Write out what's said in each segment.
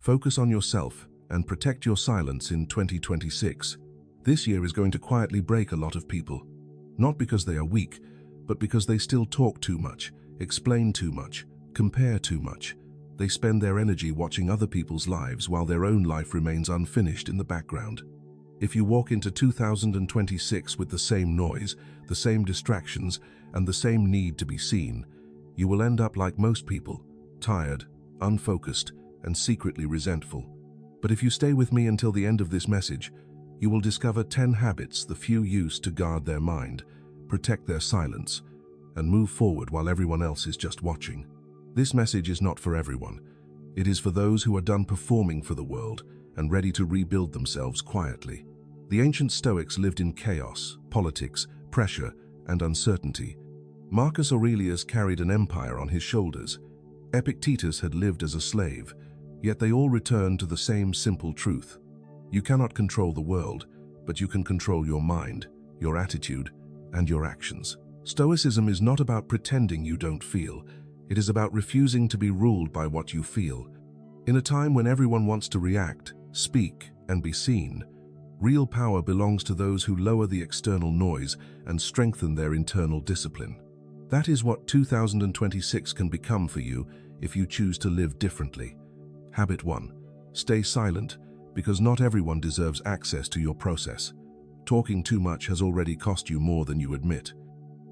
Focus on yourself and protect your silence in 2026. This year is going to quietly break a lot of people. Not because they are weak, but because they still talk too much, explain too much, compare too much. They spend their energy watching other people's lives while their own life remains unfinished in the background. If you walk into 2026 with the same noise, the same distractions, and the same need to be seen, you will end up like most people, tired, unfocused, and secretly resentful. But if you stay with me until the end of this message, you will discover 10 habits the few use to guard their mind, protect their silence, and move forward while everyone else is just watching. This message is not for everyone. It is for those who are done performing for the world and ready to rebuild themselves quietly. The ancient Stoics lived in chaos, politics, pressure, and uncertainty. Marcus Aurelius carried an empire on his shoulders. Epictetus had lived as a slave, yet they all returned to the same simple truth. You cannot control the world, but you can control your mind, your attitude, and your actions. Stoicism is not about pretending you don't feel. It is about refusing to be ruled by what you feel. In a time when everyone wants to react, speak, and be seen, real power belongs to those who lower the external noise and strengthen their internal discipline. That is what 2026 can become for you if you choose to live differently. Habit 1. Stay silent, because not everyone deserves access to your process. Talking too much has already cost you more than you admit.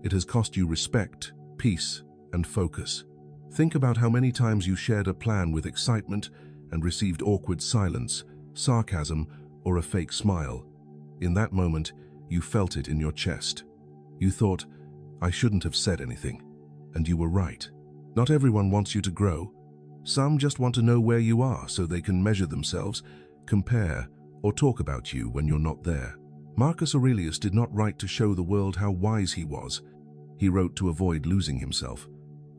It has cost you respect, peace, and focus. Think about how many times you shared a plan with excitement and received awkward silence, sarcasm, or a fake smile. In that moment, you felt it in your chest. You thought, I shouldn't have said anything. And you were right. Not everyone wants you to grow. Some just want to know where you are so they can measure themselves, compare, or talk about you when you're not there. Marcus Aurelius did not write to show the world how wise he was. He wrote to avoid losing himself.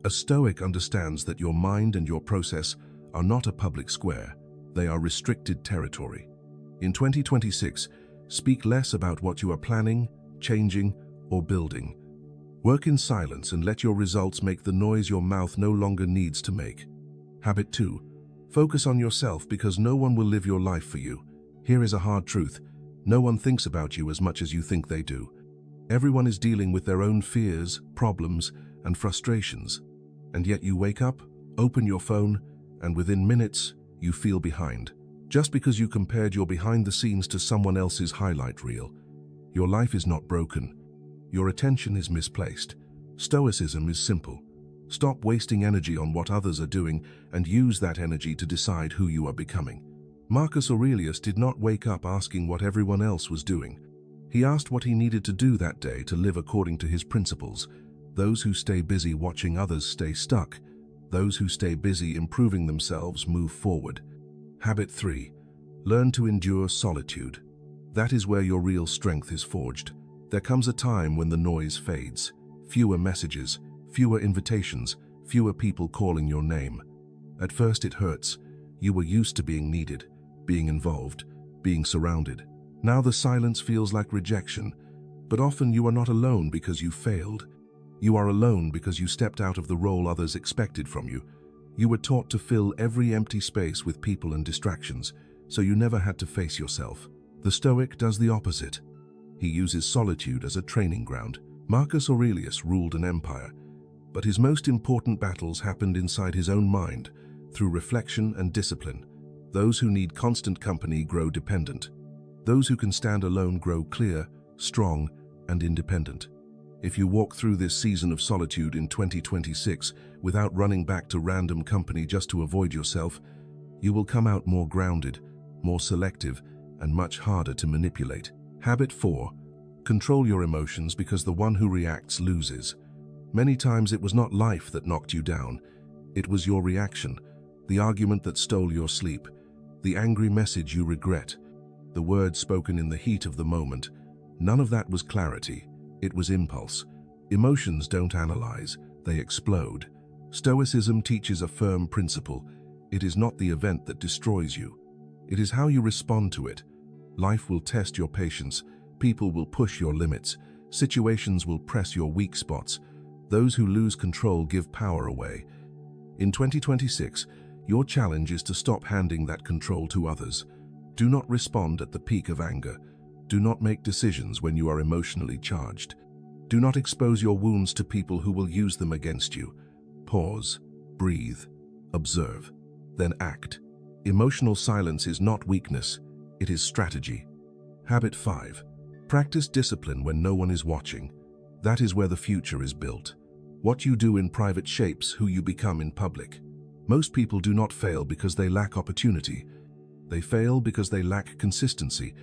A Stoic understands that your mind and your process are not a public square. They are restricted territory. In 2026, speak less about what you are planning, changing, or building. Work in silence and let your results make the noise your mouth no longer needs to make. Habit 2. Focus on yourself because no one will live your life for you. Here is a hard truth. No one thinks about you as much as you think they do. Everyone is dealing with their own fears, problems, and frustrations. And yet you wake up, open your phone, and within minutes, you feel behind. Just because you compared your behind the scenes to someone else's highlight reel. Your life is not broken. Your attention is misplaced. Stoicism is simple. Stop wasting energy on what others are doing and use that energy to decide who you are becoming. Marcus Aurelius did not wake up asking what everyone else was doing. He asked what he needed to do that day to live according to his principles. Those who stay busy watching others stay stuck. Those who stay busy improving themselves move forward. Habit 3. Learn to endure solitude. That is where your real strength is forged. There comes a time when the noise fades. Fewer messages, fewer invitations, fewer people calling your name. At first it hurts. You were used to being needed, being involved, being surrounded. Now the silence feels like rejection, but often you are not alone because you failed. You are alone because you stepped out of the role others expected from you. You were taught to fill every empty space with people and distractions, so you never had to face yourself. The Stoic does the opposite. He uses solitude as a training ground. Marcus Aurelius ruled an empire, but his most important battles happened inside his own mind, through reflection and discipline. Those who need constant company grow dependent. Those who can stand alone grow clear, strong, and independent. If you walk through this season of solitude in 2026 without running back to random company just to avoid yourself, you will come out more grounded, more selective, and much harder to manipulate. Habit 4. Control your emotions because the one who reacts loses. Many times it was not life that knocked you down. It was your reaction, the argument that stole your sleep, the angry message you regret, the words spoken in the heat of the moment. None of that was clarity. It was impulse. Emotions don't analyze, they explode. Stoicism teaches a firm principle. It is not the event that destroys you. It is how you respond to it. Life will test your patience. People will push your limits. Situations will press your weak spots. Those who lose control give power away. In 2026, Your challenge is to stop handing that control to others. Do not respond at the peak of anger. Do not make decisions when you are emotionally charged. Do not expose your wounds to people who will use them against you. Pause, breathe, observe, then act. Emotional silence is not weakness, it is strategy. Habit 5. Practice discipline when no one is watching. That is where the future is built. What you do in private shapes who you become in public. Most people do not fail because they lack opportunity. They fail because they lack consistency.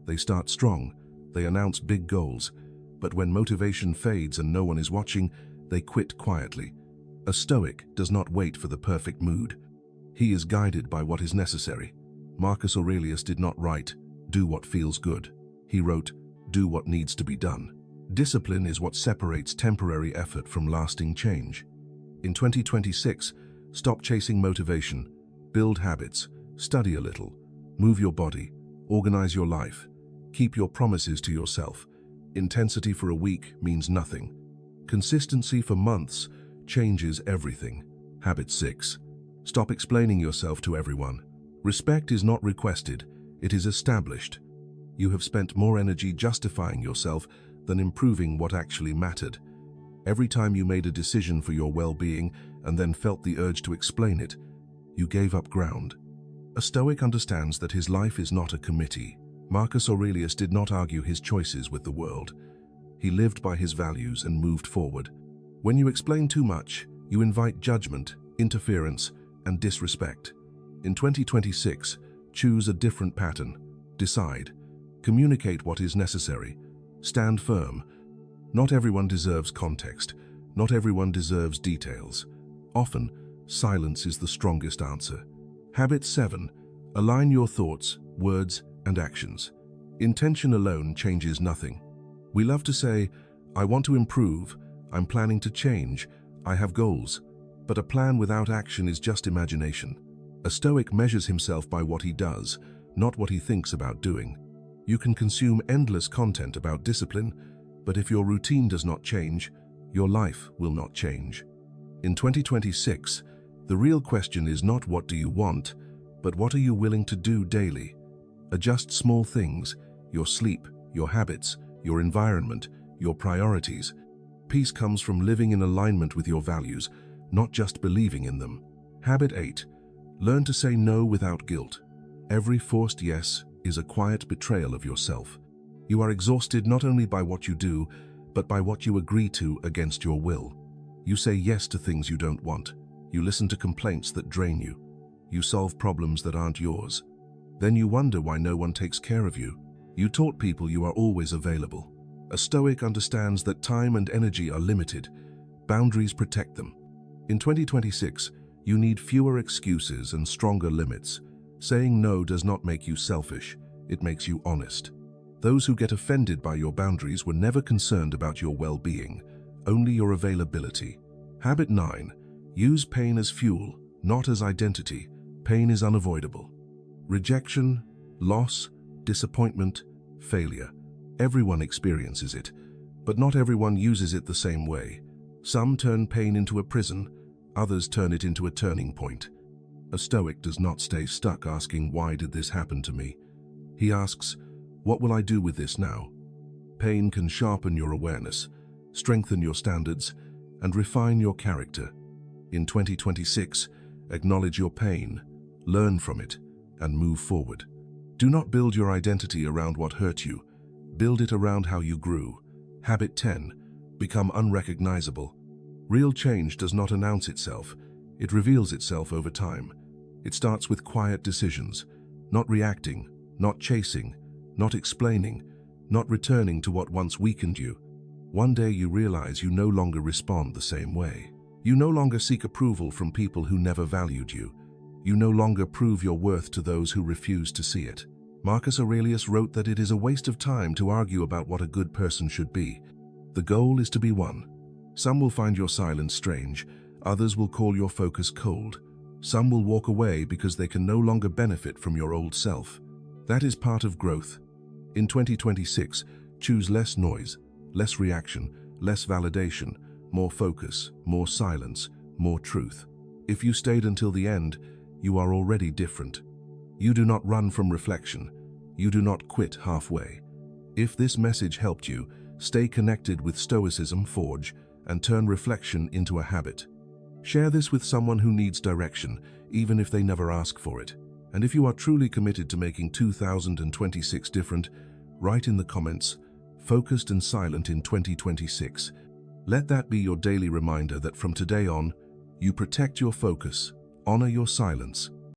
They start strong, they announce big goals, but when motivation fades and no one is watching, they quit quietly. A Stoic does not wait for the perfect mood. He is guided by what is necessary. Marcus Aurelius did not write, "Do what feels good." He wrote, "Do what needs to be done." Discipline is what separates temporary effort from lasting change. In 2026, stop chasing motivation, build habits, study a little, move your body, organize your life, keep your promises to yourself. Intensity for a week means nothing. Consistency for months changes everything. Habit 6. Stop explaining yourself to everyone. Respect is not requested, it is established. You have spent more energy justifying yourself than improving what actually mattered. Every time you made a decision for your well-being and then felt the urge to explain it, you gave up ground. A Stoic understands that his life is not a committee. Marcus Aurelius did not argue his choices with the world. He lived by his values and moved forward. When you explain too much, you invite judgment, interference, and disrespect. In 2026, choose a different pattern. Decide. Communicate what is necessary. Stand firm. Not everyone deserves context. Not everyone deserves details. Often, silence is the strongest answer. Habit 7. Align your thoughts, words, and actions. Intention alone changes nothing. We love to say, "I want to improve, I'm planning to change, I have goals." But a plan without action is just imagination. A Stoic measures himself by what he does, not what he thinks about doing. You can consume endless content about discipline, but if your routine does not change, your life will not change. In 2026, the real question is not what do you want, but what are you willing to do daily? Adjust small things, your sleep, your habits, your environment, your priorities. Peace comes from living in alignment with your values, not just believing in them. Habit 8. Learn to say no without guilt. Every forced yes is a quiet betrayal of yourself. You are exhausted not only by what you do, but by what you agree to against your will. You say yes to things you don't want. You listen to complaints that drain you. You solve problems that aren't yours. Then you wonder why no one takes care of you. You taught people you are always available. A Stoic understands that time and energy are limited. Boundaries protect them. In 2026, you need fewer excuses and stronger limits. Saying no does not make you selfish, it makes you honest. Those who get offended by your boundaries were never concerned about your well-being, only your availability. Habit 9. Use pain as fuel, not as identity. Pain is unavoidable. Rejection, loss, disappointment, failure. Everyone experiences it, but not everyone uses it the same way. Some turn pain into a prison, others turn it into a turning point. A Stoic does not stay stuck asking, "Why did this happen to me?" He asks, "What will I do with this now?" Pain can sharpen your awareness, strengthen your standards, and refine your character. In 2026, acknowledge your pain, learn from it, and move forward. Do not build your identity around what hurt you. Build it around how you grew. Habit 10. Become unrecognizable. Real change does not announce itself. It reveals itself over time. It starts with quiet decisions, not reacting, not chasing, not explaining, not returning to what once weakened you. One day you realize you no longer respond the same way. You no longer seek approval from people who never valued you. You no longer prove your worth to those who refuse to see it. Marcus Aurelius wrote that it is a waste of time to argue about what a good person should be. The goal is to be one. Some will find your silence strange, others will call your focus cold. Some will walk away because they can no longer benefit from your old self. That is part of growth. In 2026, choose less noise, less reaction, less validation, more focus, more silence, more truth. If you stayed until the end, you are already different. You do not run from reflection. You do not quit halfway. If this message helped you, stay connected with Stoicism Forge and turn reflection into a habit. Share this with someone who needs direction, even if they never ask for it. And if you are truly committed to making 2026 different, write in the comments, "Focused and silent in 2026. Let that be your daily reminder that from today on, you protect your focus, honor your silence,